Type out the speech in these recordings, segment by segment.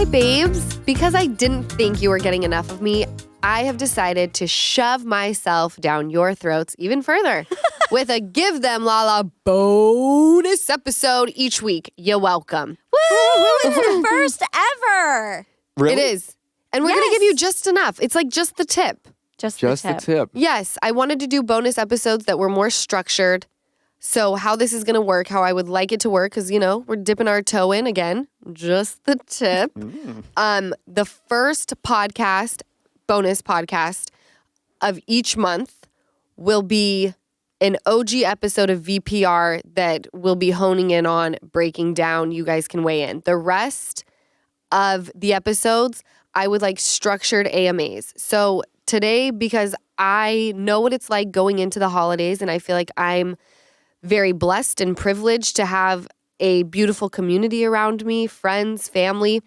Hi, babes. Because I didn't think you were getting enough of me, I have decided to shove myself down your throats even further with a Give Them Lala bonus episode each week. You're welcome. Woo! It's the first ever. Really? It is. And we're going to give you just enough. It's like just the tip. Just the tip. Yes, I wanted to do bonus episodes that were more structured. So how this is going to work, how I would like it to work, because, you know, we're dipping our toe in again. Just the tip. The first podcast, bonus podcast of each month will be an OG episode of VPR that we'll be honing in on, breaking down. You guys can weigh in. The rest of the episodes, I would like structured AMAs. So today, because I know what it's like going into the holidays, and I feel like I'm very blessed and privileged to have a beautiful community around me, friends, family.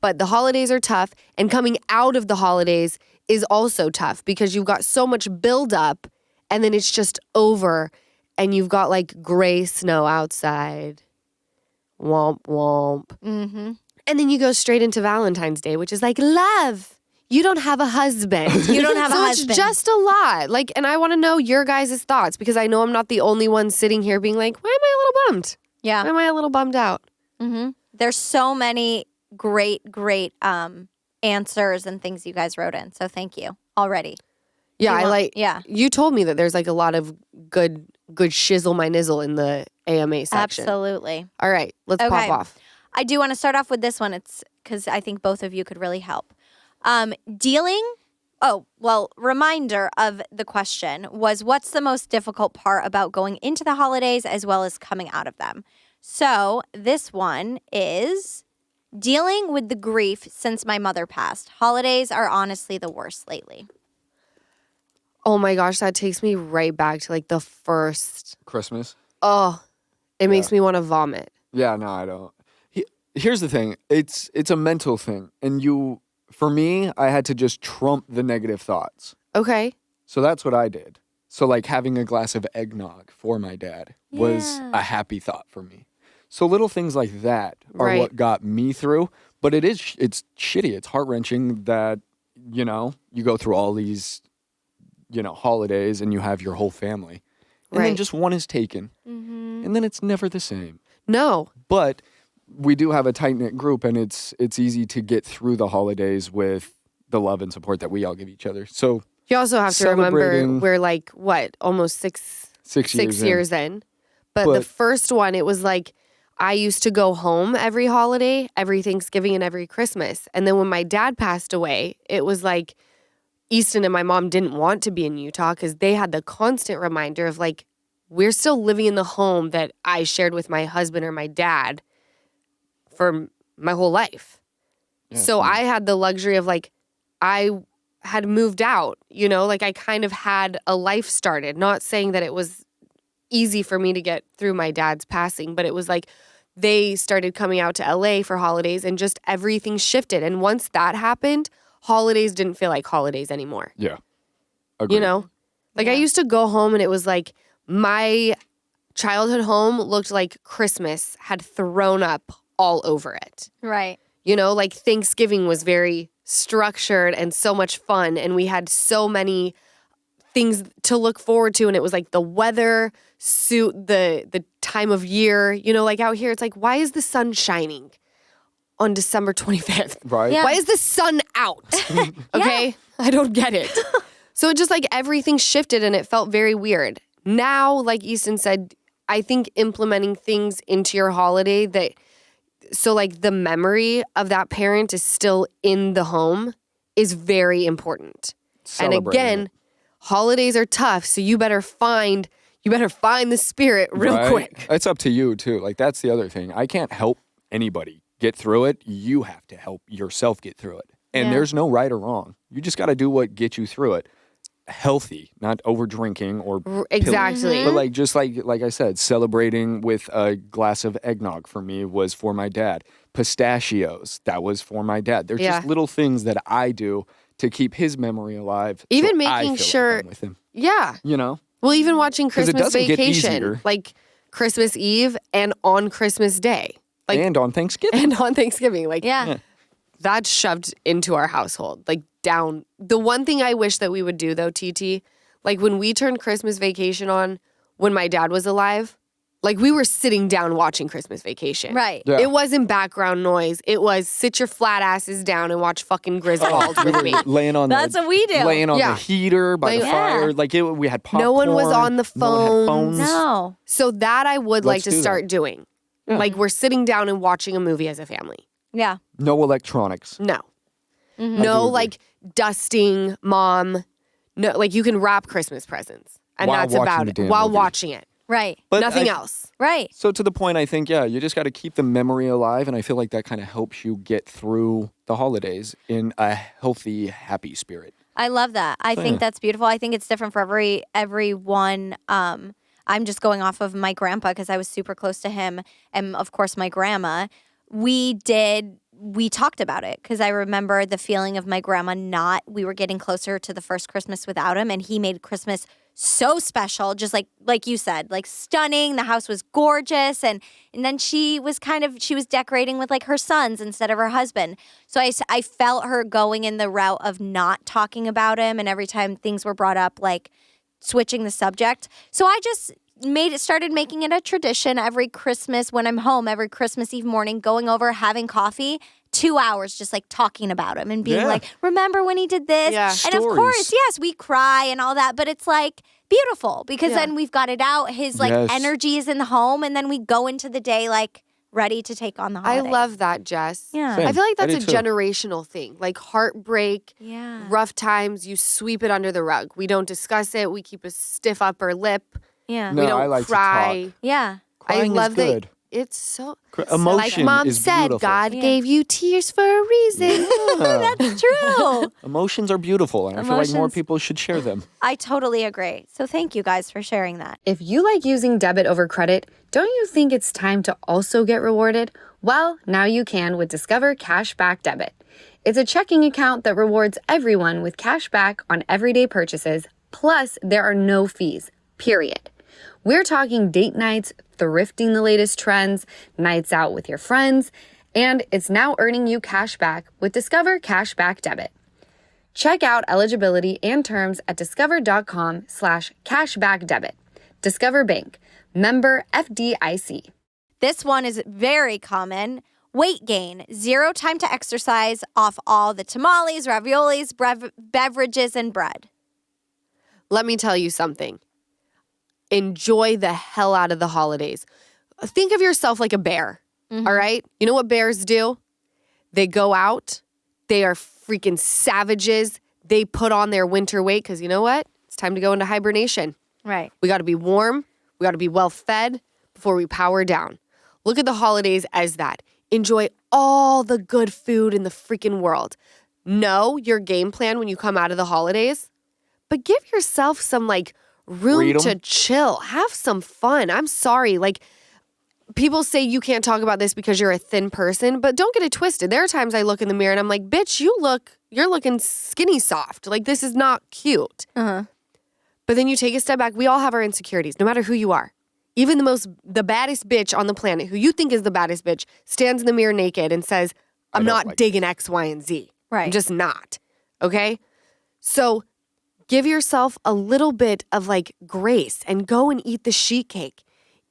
But the holidays are tough, and coming out of the holidays is also tough because you've got so much buildup, and then it's just over, and you've got like gray snow outside. Womp womp. Mm-hmm. And then you go straight into Valentine's Day, which is like, love. You don't have a husband. You don't have a so husband. It's just a lot. Like, and I want to know your guys' thoughts because I know I'm not the only one sitting here being like, why am I a little bummed? Yeah. Why am I a little bummed out? Mm-hmm. There's so many great answers and things you guys wrote in. So thank you already. Yeah, Yeah. You told me that there's like a lot of good shizzle my nizzle in the AMA section. Absolutely. All right, let's pop off. I do want to start off with this one. It's because I think both of you could really help. Reminder of the question was, what's the most difficult part about going into the holidays as well as coming out of them? So this one is dealing with the grief since my mother passed. Holidays are honestly the worst lately. Oh my gosh, that takes me right back to like the first. Christmas. Oh, it makes me want to vomit. Yeah, no, I don't. Here's the thing. It's a mental thing. And for me, I had to just trump the negative thoughts. Okay. So that's what I did. So like having a glass of eggnog for my dad was a happy thought for me. So little things like that are what got me through. But it's shitty. It's heart-wrenching that, you know, you go through all these, you know, holidays and you have your whole family. And then just one is taken. Mm-hmm. And then it's never the same. No. But we do have a tight-knit group, and it's easy to get through the holidays with the love and support that we all give each other. So you also have to remember we're like, what, almost six years in. But the first one, it was like I used to go home every holiday, every Thanksgiving and every Christmas. And then when my dad passed away, it was like Easton and my mom didn't want to be in Utah because they had the constant reminder of like, we're still living in the home that I shared with my husband or my dad for my whole life. Yeah, so I had the luxury of like, I had moved out, you know, like I kind of had a life started. Not saying that it was easy for me to get through my dad's passing, but it was like they started coming out to LA for holidays and just everything shifted. And once that happened, holidays didn't feel like holidays anymore. Yeah. Agreed. You know? Like I used to go home and it was like my childhood home looked like Christmas had thrown up all over it. Right. You know, like Thanksgiving was very structured and so much fun, and we had so many things to look forward to, and it was like the weather suit the time of year. You know, like out here, it's like, why is the sun shining on December 25th? Right. Yeah. Why is the sun out? Okay? I don't get it. So it just like everything shifted and it felt very weird. Now, like Easton said, I think implementing things into your holiday so like the memory of that parent is still in the home is very important. And again, holidays are tough, so you better find the spirit real quick. It's up to you too. Like that's the other thing. I can't help anybody get through it. You have to help yourself get through it. And there's no right or wrong. You just got to do what gets you through it. Healthy, not over drinking or exactly. But like just like I said, celebrating with a glass of eggnog for me was for my dad. Pistachios, that was for my dad. There's just little things that I do to keep his memory alive. Even so making sure like I'm with him. Yeah. You know? Well, even watching Christmas Vacation, like Christmas Eve and on Christmas Day. Like, and on Thanksgiving. Like, That's shoved into our household, like down. The one thing I wish that we would do though, TT, like when we turned Christmas Vacation on when my dad was alive, like we were sitting down watching Christmas Vacation. Right. Yeah. It wasn't background noise. It was sit your flat asses down and watch fucking Griswold with me. Laying on That's what we do. Laying on Yeah. the heater by the Yeah. fire. Like we had popcorn. No one was on the No one had phones. No. So that I would like Let's to do that. start doing. Yeah. Like we're sitting down and watching a movie as a family. Yeah. No electronics. No. Mm-hmm. No, agree. like dusting, mom. No, like you can wrap Christmas presents. And While that's watching about the it. damn While movie. watching it. Right. But Nothing else. Right. So to the point, I think, yeah, you just got to keep the memory alive. And I feel like that kind of helps you get through the holidays in a healthy, happy spirit. I love that. I think Yeah. that's beautiful. I think it's different for everyone. I'm just going off of my grandpa because I was super close to him, and of course my grandma. We talked about it because I remember the feeling of my grandma we were getting closer to the first Christmas without him, and he made Christmas so special, just like you said, like stunning. The house was gorgeous, and then she was decorating with like her sons instead of her husband. So I felt her going in the route of not talking about him, and every time things were brought up, like switching the subject. So I just started making it a tradition every Christmas when I'm home, every Christmas Eve morning, going over, having coffee, 2 hours just like talking about him and being Yeah. like, remember when he did this? Yeah. And of Stories. course, yes, we cry and all that, but it's like beautiful because Yeah. then we've got it out. His like Yes. energy is in the home, and then we go into the day like ready to take on the I holiday. love that, Jess. Yeah. Same. I feel like I that's a do too. generational thing. Like heartbreak, Yeah. rough times, you sweep it under the rug. We don't discuss it. We keep a stiff upper lip. Yeah. No, We don't I like to cry. talk. Yeah. Crying I love is good. that. It's so Emotion like Mom is said, beautiful. God Yeah. gave you tears for a reason. Yeah. That's true. Emotions are beautiful, and I feel like more Emotions- people should share them. I totally agree. So thank you guys for sharing that. If you like using debit over credit, don't you think it's time to also get rewarded? Well, now you can with Discover Cashback Debit. It's a checking account that rewards everyone with cash back on everyday purchases, plus there are no fees, period. We're talking date nights, thrifting the latest trends, nights out with your friends, and it's now earning you cash back with Discover Cashback Debit. Check out eligibility and terms at discover.com/cashbackdebit. Discover Bank. Member FDIC. This one is very common. Weight gain, 0 time to exercise off all the tamales, raviolis, beverages, and bread. Let me tell you something. Enjoy the hell out of the holidays. Think of yourself like a bear, all right? You know what bears do? They go out. They are freaking savages. They put on their winter weight because you know what? It's time to go into hibernation. Right. We got to be warm. We got to be well fed before we power down. Look at the holidays as that. Enjoy all the good food in the freaking world. Know your game plan when you come out of the holidays, but give yourself some like room Freedom. to chill. Have some fun. I'm sorry. Like people say you can't talk about this because you're a thin person, but don't get it twisted. There are times I look in the mirror and I'm like, bitch, you're looking skinny soft. Like this is not cute. Uh-huh. But then you take a step back. We all have our insecurities, no matter who you are. Even the baddest bitch on the planet, who you think is the baddest bitch, stands in the mirror naked and says, I'm don't not like digging X, Y, and Z. Right. I'm just not. Okay? So give yourself a little bit of like grace and go and eat the sheet cake.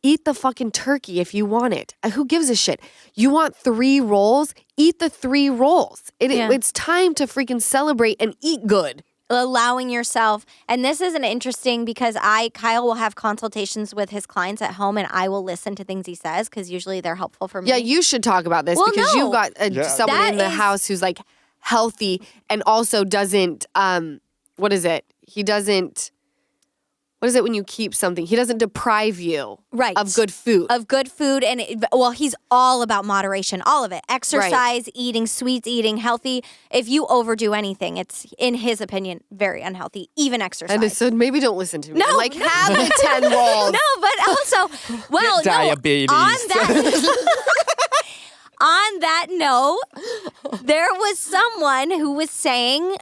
Eat the fucking turkey if you want it. Who gives a shit? You want 3 rolls? Eat the 3 rolls. Yeah. It's time to freaking celebrate and eat good. Allowing yourself, and this is an interesting because Kyle will have consultations with his clients at home, and I will listen to things he says because usually they're helpful for me. Yeah, you should talk about this Well, because no. you've got Yeah. someone That in the is- house who's like healthy and also doesn't, what is it? What is it when you keep something? He doesn't deprive you Right. of good food. Of good food, and he's all about moderation, all of it. Exercise, eating, sweets, eating, healthy. If you overdo anything, it's, in his opinion, very unhealthy, even exercise. and so maybe don't listen to me. No, I'm like, no. have the 10 rolls. No, but also, well, no, Diabetes. on that, on that note, there was someone who was saying,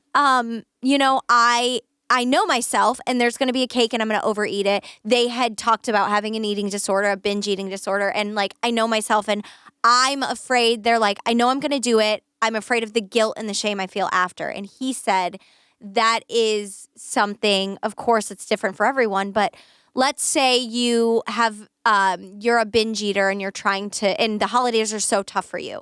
I know myself, and there's going to be a cake, and I'm going to overeat it. They had talked about having an eating disorder, a binge eating disorder, and like I know myself, and I'm afraid. They're like, I know I'm going to do it. I'm afraid of the guilt and the shame I feel after. And he said that is something, of course, it's different for everyone, but let's say you have, you're a binge eater and you're trying to, and the holidays are so tough for you,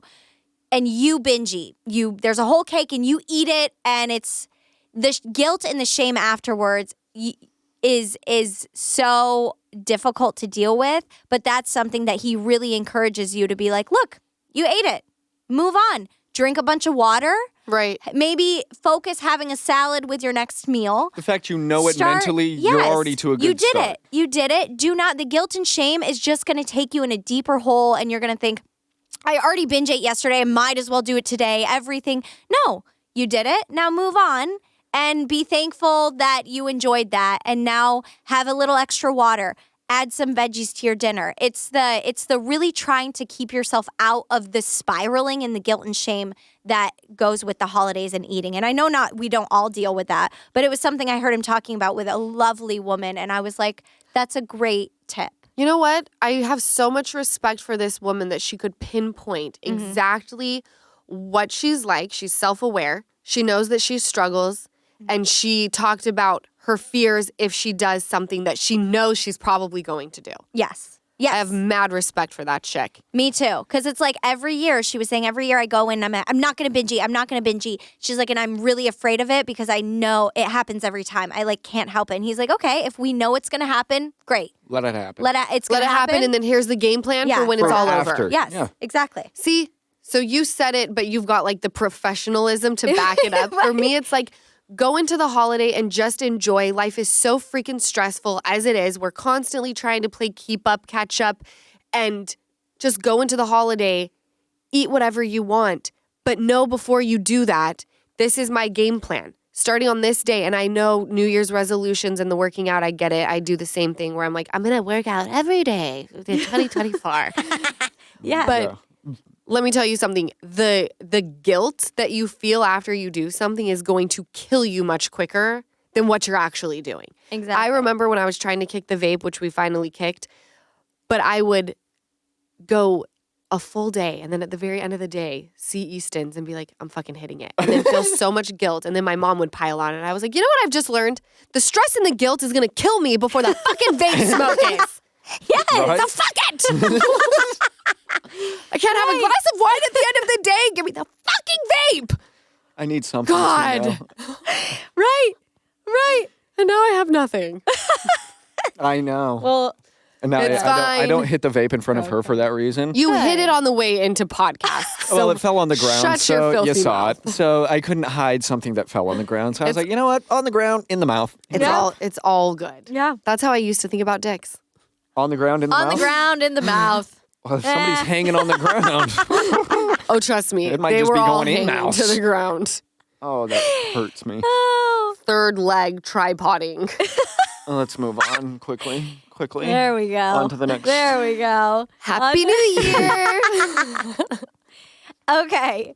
and you binge eat. There's a whole cake and you eat it, and it's the guilt and the shame afterwards is so difficult to deal with. But that's something that he really encourages you to be like, look, you ate it, move on, drink a bunch of water. Right. Maybe focus having a salad with your next meal. The fact you know it mentally, you're already to a good start. You did it. Do not. The guilt and shame is just going to take you in a deeper hole, and you're going to think, I already binge ate yesterday. I might as well do it today. Everything. No, you did it. Now move on and be thankful that you enjoyed that. And now have a little extra water. Add some veggies to your dinner. It's the really trying to keep yourself out of the spiraling and the guilt and shame that goes with the holidays and eating. And I know we don't all deal with that, but it was something I heard him talking about with a lovely woman. And I was like, that's a great tip. You know what? I have so much respect for this woman that she could pinpoint exactly what she's like. She's self-aware. She knows that she struggles. And she talked about her fears if she does something that she knows she's probably going to do. Yes. Yes. I have mad respect for that chick. Me too. Because it's like every year, she was saying every year I go in, I'm not going to binge eat. I'm not going to binge eat. She's like, and I'm really afraid of it because I know it happens every time. I like can't help it. And he's like, okay, if we know it's going to happen, great. Let it happen. It's going to happen. And then here's the game plan for when it's all after. over. Yes, exactly. See, so you said it, but you've got like the professionalism to back it up. For me, it's like, go into the holiday and just enjoy. Life is so freaking stressful as it is. We're constantly trying to play keep up, catch up, and just go into the holiday, eat whatever you want. But know before you do that, this is my game plan. Starting on this day, and I know New Year's resolutions and the working out, I get it. I do the same thing where I'm like, I'm going to work out every day in 2024. Yeah. But let me tell you something. The guilt that you feel after you do something is going to kill you much quicker than what you're actually doing. Exactly. I remember when I was trying to kick the vape, which we finally kicked, but I would go a full day and then at the very end of the day, see Easton's and be like, I'm fucking hitting it. And then feel so much guilt. And then my mom would pile on it. And I was like, you know what I've just learned? The stress and the guilt is going to kill me before the fucking vape smoke is. Yes. Right? So fuck it. I can't have a glass of wine at the end of the day. Give me the fucking vape. I need something. God. Right. And now I have nothing. I know. Well, And now it's I fine. don't hit the vape in front of her for that reason. You hit it on the way into podcasts. Well, So it fell on the ground, shut your so filthy you saw mouth. it. So I couldn't hide something that fell on the ground. So I was like, you know what? On the ground, in the mouth. It's all good. Yeah. That's how I used to think about dicks. On the ground, in the mouth? on the ground, in the mouth. Well, if somebody's hanging on the ground. Oh, trust me. It might they just were be all going in hanging mouth. to the ground. Oh, that hurts me. Oh, Third leg tripoding. Let's move on quickly. there we go. On to the next. There we go. Happy New Year. Okay.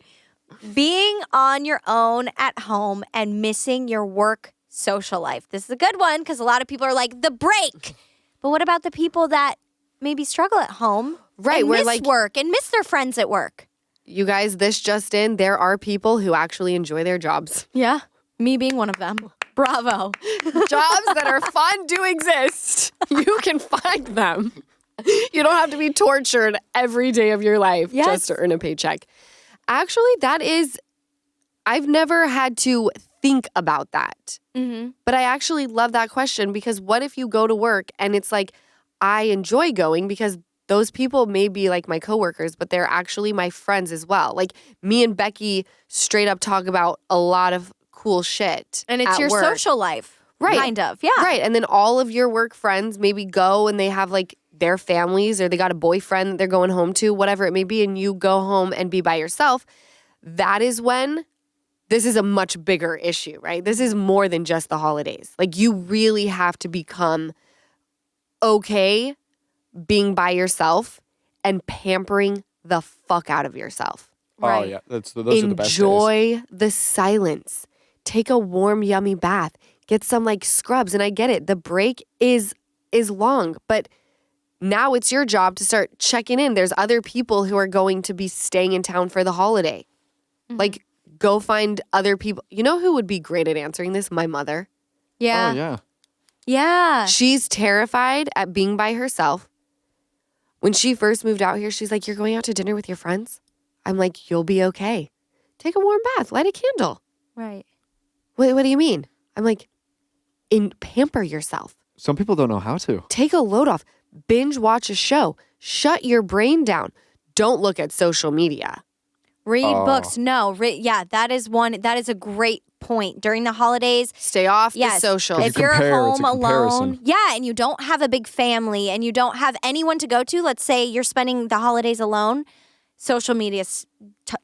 Being on your own at home and missing your work social life. This is a good one because a lot of people are like, the break. But what about the people that maybe struggle at home? Right, and we're miss like- work and miss their friends at work. You guys, this just in, there are people who actually enjoy their jobs. Yeah. Me being one of them. Bravo. Jobs that are fun to exist. You can find them. You don't have to be tortured every day of your life just to earn a paycheck. Actually, I've never had to think about that. Mm-hmm. But I actually love that question because what if you go to work and it's like, I enjoy going because those people may be like my coworkers, but they're actually my friends as well. Like me and Becky straight up talk about a lot of cool shit. And it's at your work. social life. Right. Kind of. Yeah. Right. And then all of your work friends maybe go and they have like their families or they got a boyfriend that they're going home to, whatever it may be, and you go home and be by yourself. That is when this is a much bigger issue, right? This is more than just the holidays. Like you really have to become okay being by yourself and pampering the fuck out of yourself. Oh, yeah. Those are the best days. Enjoy the silence. Take a warm, yummy bath. Get some like scrubs. And I get it. The break is long, but now it's your job to start checking in. There's other people who are going to be staying in town for the holiday. Like, go find other people. You know who would be great at answering this? My mother. Yeah. Oh, yeah. Yeah. She's terrified at being by herself. When she first moved out here, she's like, you're going out to dinner with your friends? I'm like, you'll be okay. Take a warm bath. Light a candle. Right. What do you mean? I'm like, pamper yourself. Some people don't know how to. Take a load off. Binge watch a show. Shut your brain down. Don't look at social media. Read books. No. That is one. That is a great point. During the holidays, Stay off the yes, social. you if you're compare, it's home a comparison. alone, and you don't have a big family and you don't have anyone to go to, let's say you're spending the holidays alone, social media is,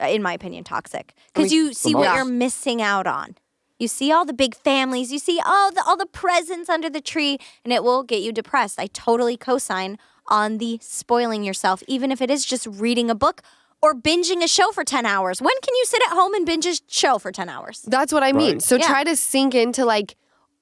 in my opinion, toxic. Because you see what you're missing out on. You see all the big families. You see all the presents under the tree, and it will get you depressed. I totally co-sign on the spoiling yourself, even if it is just reading a book or binging a show for 10 hours. When can you sit at home and binge a show for 10 hours? That's what I mean. Right. So try to sink into like,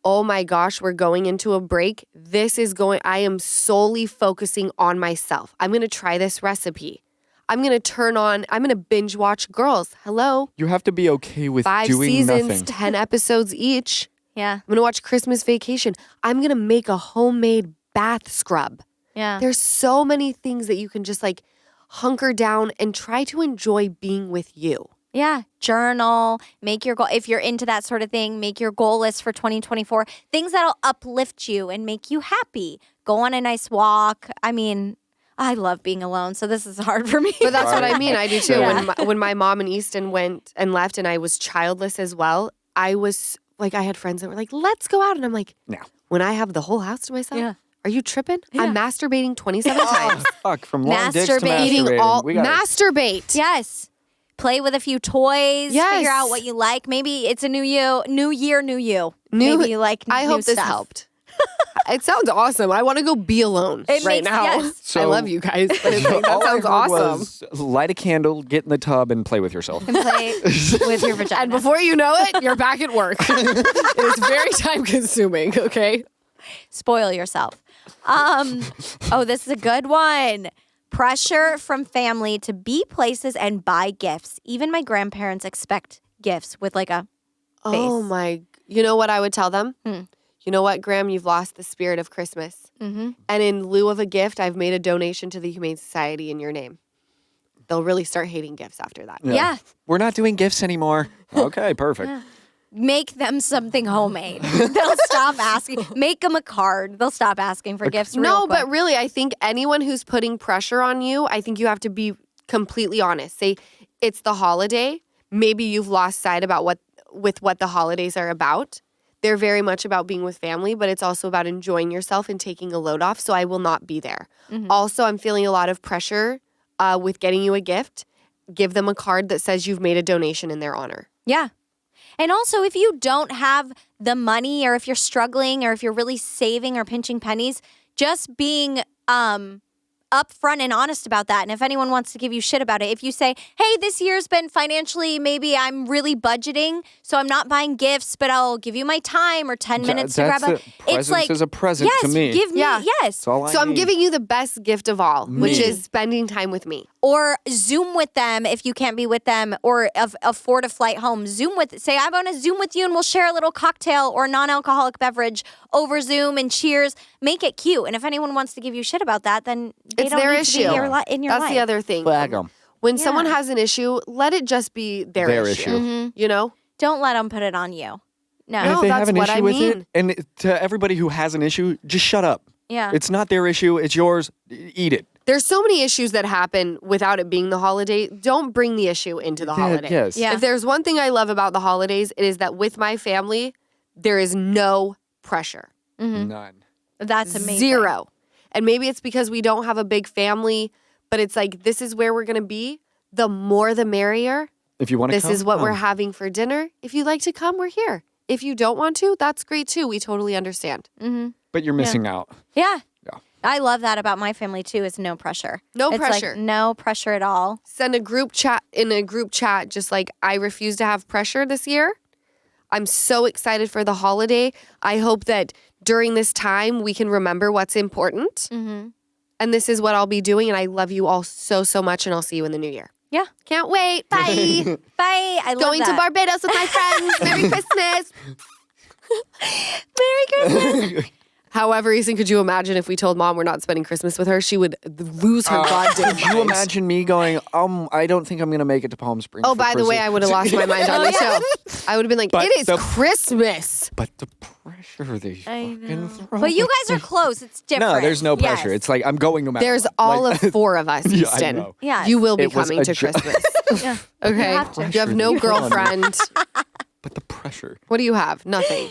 oh my gosh, we're going into a break. I am solely focusing on myself. I'm going to try this recipe. I'm going to binge watch Girls. Hello. You have to be okay with 5 doing seasons, nothing. 10 episodes each. Yeah. I'm going to watch Christmas Vacation. I'm going to make a homemade bath scrub. Yeah. There's so many things that you can just like hunker down and try to enjoy being with you. Yeah. Journal, make your goal. If you're into that sort of thing, make your goal list for 2024. Things that'll uplift you and make you happy. Go on a nice walk. I mean, I love being alone, so this is hard for me. But that's what I mean. I do too. Yeah. When my mom and Easton went and left and I was childless as well, I was like, I had friends that were like, let's go out. And I'm like, No. when I have the whole house to myself, Yeah. are you tripping? I'm masturbating 27 Oh, times. fuck. From long dicks to Masturbate. Eating masturbating. all, We gotta- masturbate. Yes. Play with a few toys. Yes. Figure out what you like. Maybe it's a new year, new you. New- Maybe you like I new hope this stuff. helped. It sounds awesome. I want to go be alone It right makes- now. yes. So- I love you guys, but it's like, that All I sounds heard awesome. was light a candle, get in the tub, and play with yourself. And play with your vagina. And before you know it, you're back at work. It is very time consuming, okay? Spoil yourself. This is a good one. Pressure from family to be places and buy gifts. Even my grandparents expect gifts with like a face. Oh my, you know what I would tell them? Hmm. You know what, Graham, you've lost the spirit of Christmas. Mm-hmm. And in lieu of a gift, I've made a donation to the Humane Society in your name. They'll really start hating gifts after that. Yeah. We're not doing gifts anymore. Okay, perfect. Make them something homemade. They'll stop asking. Make them a card. They'll stop asking for gifts. No, real quick. but really, I think anyone who's putting pressure on you, I think you have to be completely honest. Say it's the holiday. Maybe you've lost sight about what the holidays are about. They're very much about being with family, but it's also about enjoying yourself and taking a load off. So I will not be there. Mm-hmm. Also, I'm feeling a lot of pressure with getting you a gift. Give them a card that says you've made a donation in their honor. Yeah. And also, if you don't have the money, or if you're struggling, or if you're really saving or pinching pennies, just being upfront and honest about that. And if anyone wants to give you shit about it, if you say, hey, this year's been financially, maybe I'm really budgeting, so I'm not buying gifts, but I'll give you my time or 10 minutes to grab That's a... it. Presents is a present yes, to me. give me, Yeah. yes. That's all I So I'm need. giving you the best gift of all, which Me. is spending time with me. Or Zoom with them if you can't be with them, or afford a flight home. Say, I'm going to Zoom with you and we'll share a little cocktail or non-alcoholic beverage over Zoom and cheers. Make it cute. And if anyone wants to give you shit about that, then they It's don't their need issue. to be in your That's life. the other thing. Flag 'em. When someone Yeah. has an issue, let it just be their issue. issue. You know? Don't let them put it on you. No. And No, if they that's have an what issue I with mean. it, and to everybody who has an issue, just shut up. Yeah. It's not their issue. It's yours. Eat it. There's so many issues that happen without it being the holiday. Don't bring the issue into the holiday. Yes. Yeah. If there's one thing I love about the holidays, it is that with my family, there is no pressure. None. That's amazing. Zero. And maybe it's because we don't have a big family, but it's like, this is where we're going to be. The more the merrier. If you want to This come, is what we're come. having for dinner. If you'd like to come, we're here. If you don't want to, that's great too. We totally understand. But you're missing out. Yeah. Yeah. I love that about my family too, is no pressure. No It's pressure. Like no pressure at all. Send a group chat just like, I refuse to have pressure this year. I'm so excited for the holiday. I hope that during this time we can remember what's important. And this is what I'll be doing. And I love you all so, so much. And I'll see you in the new year. Yeah. Can't wait. Bye. Bye. I love Going to that. Barbados with my friends. Merry Christmas. Merry Christmas. However, Ethan, could you imagine if we told Mom we're not spending Christmas with her? She would lose her goddamn Could you mind. imagine me going, I don't think I'm going to make it to Palm Springs Oh, for by the way, Christmas." I would have lost my mind on you too. I would have been like, But it is the- Christmas. But the pressure they fucking throw. But you guys are close. It's different. No, there's no pressure. Yes. It's like, I'm going no matter There's what. all Like, of 4 of us, Yeah, I Easton. know. Yes. You will be It was coming a to Christmas. Yeah. Okay. You have to. You have no Pressure that you put on me. girlfriend. But the pressure. What do you have? Nothing.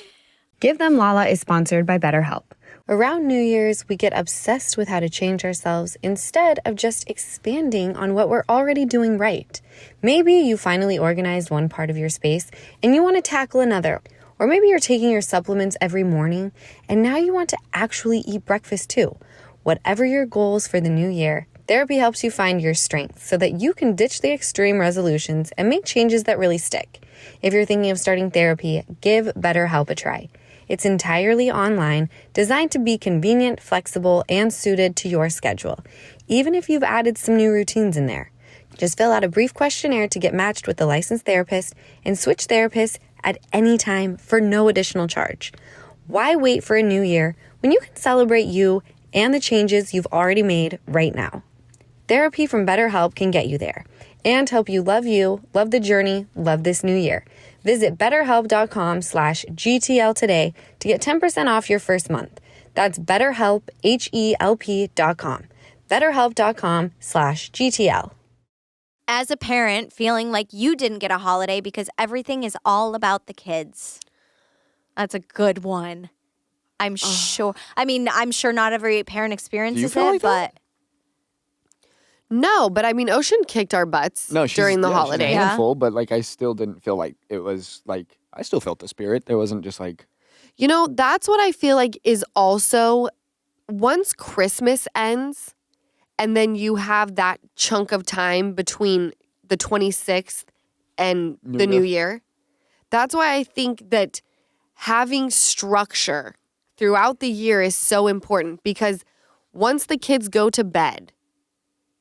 Give Them Lala is sponsored by BetterHelp. Around New Year's, we get obsessed with how to change ourselves instead of just expanding on what we're already doing right. Maybe you finally organized one part of your space and you want to tackle another. Or maybe you're taking your supplements every morning and now you want to actually eat breakfast too. Whatever your goals for the new year, therapy helps you find your strengths so that you can ditch the extreme resolutions and make changes that really stick. If you're thinking of starting therapy, give BetterHelp a try. It's entirely online, designed to be convenient, flexible, and suited to your schedule, even if you've added some new routines in there. Just fill out a brief questionnaire to get matched with a licensed therapist and switch therapists at any time for no additional charge. Why wait for a new year when you can celebrate you and the changes you've already made right now? Therapy from BetterHelp can get you there and help you, love the journey, love this new year. Visit betterhelp.com/GTL today to get 10% off your first month. That's BetterHelp, HELP.com. BetterHelp.com/GTL. As a parent, feeling like you didn't get a holiday because everything is all about the kids. That's a good one. I'm sure. I mean, I'm sure not every parent experiences feel it, like that? but No, but I mean, Ocean kicked our butts during the She's holiday. a handful, but like I still didn't feel like it was like I still felt the spirit. There wasn't just like You know, that's what I feel like is also once Christmas ends and then you have that chunk of time between the 26th and the new year. That's why I think that having structure throughout the year is so important because once the kids go to bed,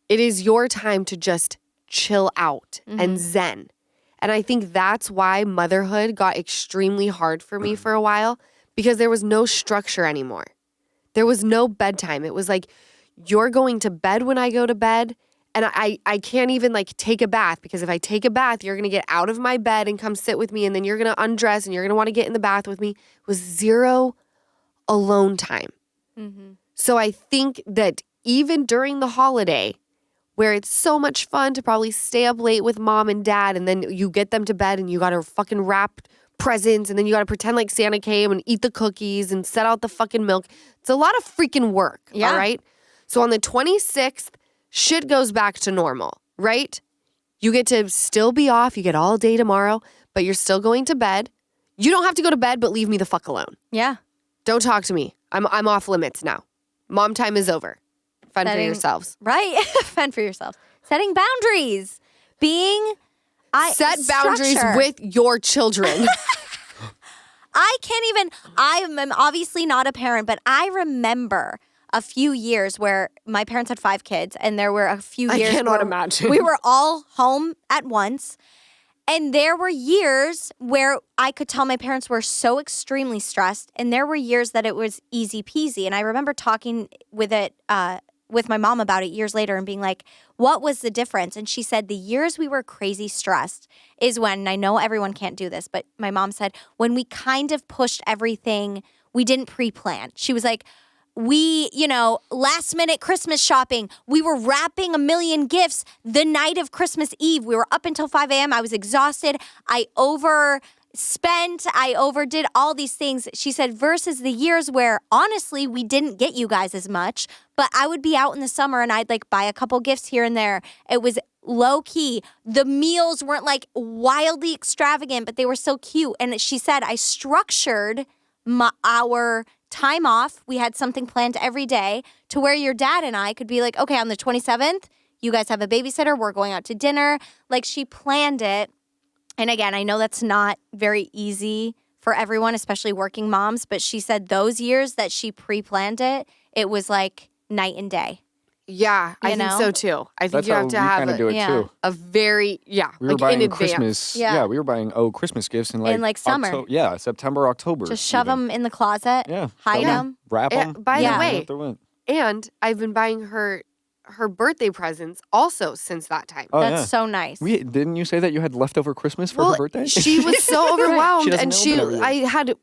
it is your time to just chill out and zen. And I think that's why motherhood got extremely hard for me for a while because there was no structure anymore. There was no bedtime. It was like, you're going to bed when I go to bed. And I can't even like take a bath because if I take a bath, you're going to get out of my bed and come sit with me. And then you're going to undress and you're going to want to get in the bath with me. It was 0 alone time. So I think that even during the holiday, where it's so much fun to probably stay up late with mom and dad and then you get them to bed and you got to fucking wrap presents and then you got to pretend like Santa came and eat the cookies and set out the fucking milk. It's a lot of freaking work, all right? So on the 26th, shit goes back to normal, right? You get to still be off. You get all day tomorrow, but you're still going to bed. You don't have to go to bed, but leave me the fuck alone. yeah. Don't talk to me. I'm off limits now. Mom time is over. Fun for yourselves. Right. Fend for yourself. Setting boundaries. Set boundaries structure. with your children. I can't even, I'm obviously not a parent, but I remember a few years where my parents had 5 kids and there were a few I years cannot where imagine. we were all home at once. And there were years where I could tell my parents were so extremely stressed, and there were years that it was easy peasy. And I remember talking with my mom about it years later and being like, what was the difference? And she said the years we were crazy stressed is when, and I know everyone can't do this, but my mom said when we kind of pushed everything, we didn't pre-plan. She was like, we, last minute Christmas shopping. We were wrapping 1 million gifts the night of Christmas Eve. We were up until 5 a.m. I was exhausted. I overspent. I overdid all these things. She said, versus the years where honestly, we didn't get you guys as much, but I would be out in the summer and I'd like buy a couple gifts here and there. It was low key. The meals weren't like wildly extravagant, but they were so cute. And she said, I structured our time off. We had something planned every day to where your dad and I could be like, okay, on the 27th, you guys have a babysitter. We're going out to dinner. Like she planned it. And again, I know that's not very easy for everyone, especially working moms. But she said those years that she pre-planned it, it was like night and day. Yeah, I think so too. I think That's you how have to we have kind of do it yeah. too. a very, We were like buying in advance. Christmas. Yeah. We were buying Christmas gifts in like summer. September, October. Just shove even. them in the closet. Yeah. Hide shove 'em, them. Wrap them. By the way, They went. and I've been buying her birthday presents also since that time. Oh, That's yeah. so nice. Didn't you say that you had leftover Christmas for her birthday? She was so overwhelmed, doesn't and open everything. I had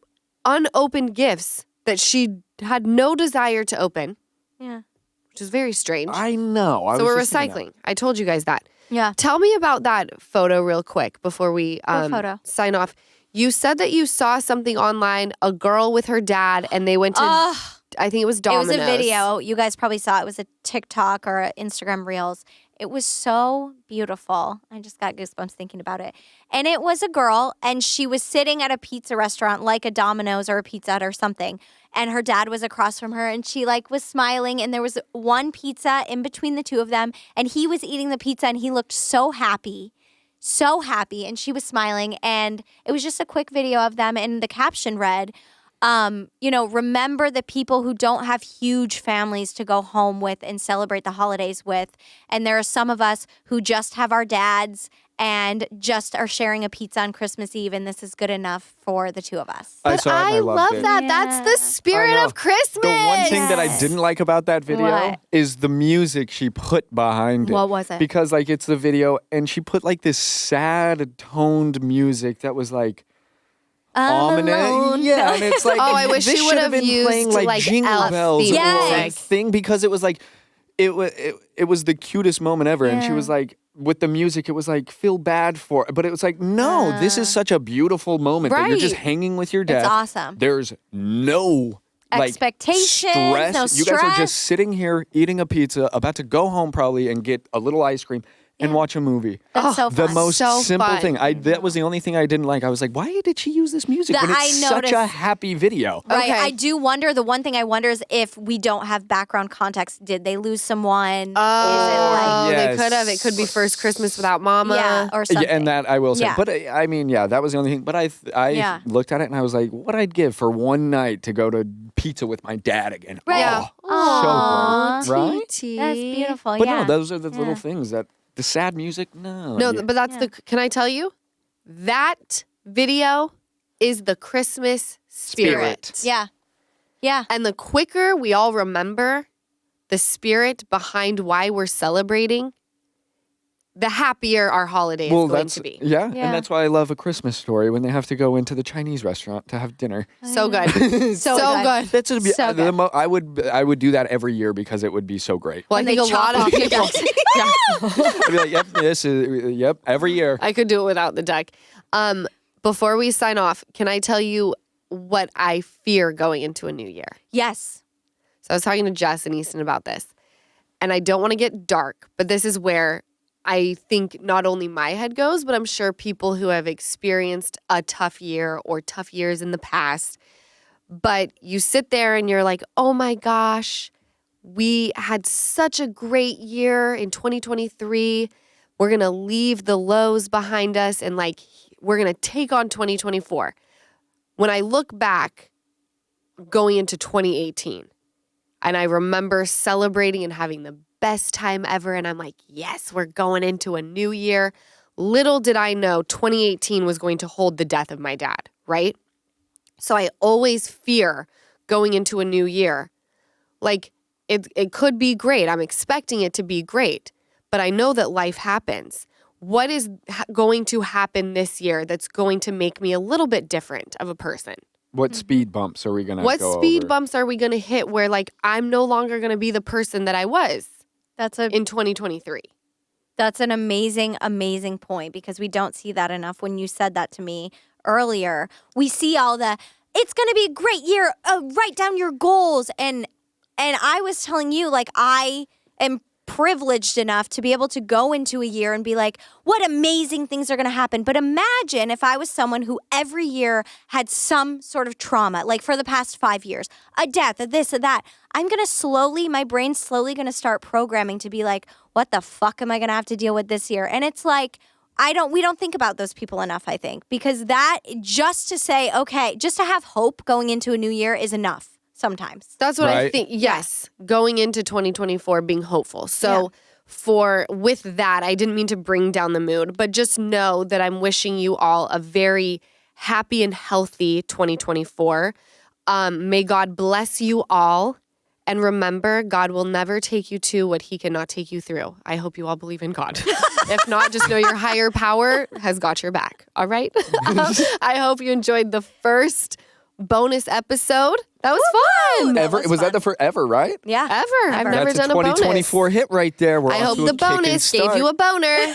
unopened gifts that she had no desire to open, yeah. which is very strange. I know. So we're recycling. I told you guys that. Yeah. Tell me about that photo real quick before we photo? sign off. You said that you saw something online, a girl with her dad, and they went to, I think it was Domino's. It was a video. You guys probably saw it. It was a TikTok or a Instagram Reels. It was so beautiful. I just got goosebumps thinking about it. And it was a girl, and she was sitting at a pizza restaurant, like a Domino's or a Pizza Hut or something. And her dad was across from her, and she was smiling. And there was one pizza in between the two of them, and he was eating the pizza, and he looked so happy. So happy, and she was smiling, and it was just a quick video of them, and the caption read, remember the people who don't have huge families to go home with and celebrate the holidays with, and there are some of us who just have our dads and just are sharing a pizza on Christmas Eve, and this is good enough for the two of us. I saw it and I loved love it. that. Yeah. That's the spirit I know. of Christmas. The one thing that I didn't like about that video What? is the music she put behind it. What was it? Because it's the video, and she put this sad toned music that was ominous. Alone. Yeah, and it's Oh, I wish this she would should have been used, playing like, jingle elf bells theme or music. thing, because it was it was the cutest moment ever, and she Yeah. was with the music, it was feel bad for, but it was no, this is such a beautiful moment that you're just Right. hanging with your dad. It's awesome. There's no Expectations, stress. no You guys are stress. just sitting here eating a pizza, about to go home probably and get a little ice cream and watch a movie. That's so The fun. most So simple fun. thing. That was the only thing I didn't like. I was like, why did she use this music That when it's I such a noticed- happy video? Right. Okay. I do wonder. The one thing I wonder is if we don't have background context, did they lose someone? Oh, Yes. they could have. It could be First Christmas Without Mama. Yeah, or something. Yeah, and that I will say. Yeah. But I mean, yeah, that was the only thing. But I Yeah. looked at it and I was like, what I'd give for one night to go to pizza with my dad again. Right. Yeah. Oh, so great, right? TT. That's beautiful. But yeah. no, those are the Yeah. little things that the sad music. No, No, yeah. but that's can I tell you? That video is the Christmas spirit. Yeah. Yeah. And the quicker we all remember the spirit behind why we're celebrating, the happier our holiday is going that's to be. yeah, Yeah. and that's why I love A Christmas Story when they have to go into the Chinese restaurant to have dinner. So good. So so good. good. That's So good. I would do that every year because it would be so great. Well, I When think a they chop lot of off the people. duck. Yeah. I'd be like, yep, every year. I could do it without the duck. Before we sign off, can I tell you what I fear going into a new year? Yes. So I was talking to Jess and Easton about this, and I don't want to get dark, but this is where I think not only my head goes, but I'm sure people who have experienced a tough year or tough years in the past. But you sit there and you're like, oh my gosh, we had such a great year in 2023. We're going to leave the lows behind us and we're going to take on 2024. When I look back going into 2018, and I remember celebrating and having the best time ever, and I'm like, yes, we're going into a new year. Little did I know 2018 was going to hold the death of my dad, right? So I always fear going into a new year. It could be great. I'm expecting it to be great, but I know that life happens. What is going to happen this year that's going to make me a little bit different of a person? What speed bumps are we gonna? What go speed over? bumps are we going to hit where I'm no longer going to be the person that I was That's a in 2023? That's an amazing, amazing point because we don't see that enough. When you said that to me earlier, we see all the, it's going to be a great year, write down your goals. And I was telling you, I am privileged enough to be able to go into a year and be like, what amazing things are going to happen. But imagine if I was someone who every year had some sort of trauma, for the past 5 years, a death, a this, a that. My brain's slowly going to start programming to be like, what the fuck am I going to have to deal with this year? And it's we don't think about those people enough, I think, because that just to say, okay, just to have hope going into a new year is enough sometimes. That's what I Right. think. Yes. Going into 2024 being hopeful. So with that, I didn't mean to bring down the mood, but just know that I'm wishing you all a very happy and healthy 2024. May God bless you all. And remember, God will never take you to what he cannot take you through. I hope you all believe in God. If not, just know your higher power has got your back. All right? I hope you enjoyed the first bonus episode. That was fun. Ever was that the forever, right? Yeah. Ever. I've never That's done a a bonus. 2024 hit right there. We're I off hope to the a kicking bonus gave start. you a boner.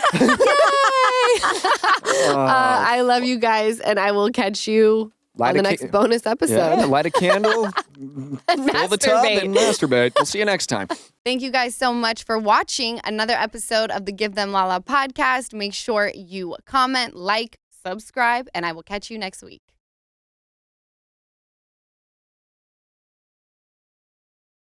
I love you guys, and I will catch you on the next bonus episode. Yeah, light a candle, And fill the tub, masturbate. and masturbate. We'll see you next time. Thank you guys so much for watching another episode of the Give Them Lala podcast. Make sure you comment, like, subscribe, and I will catch you next week.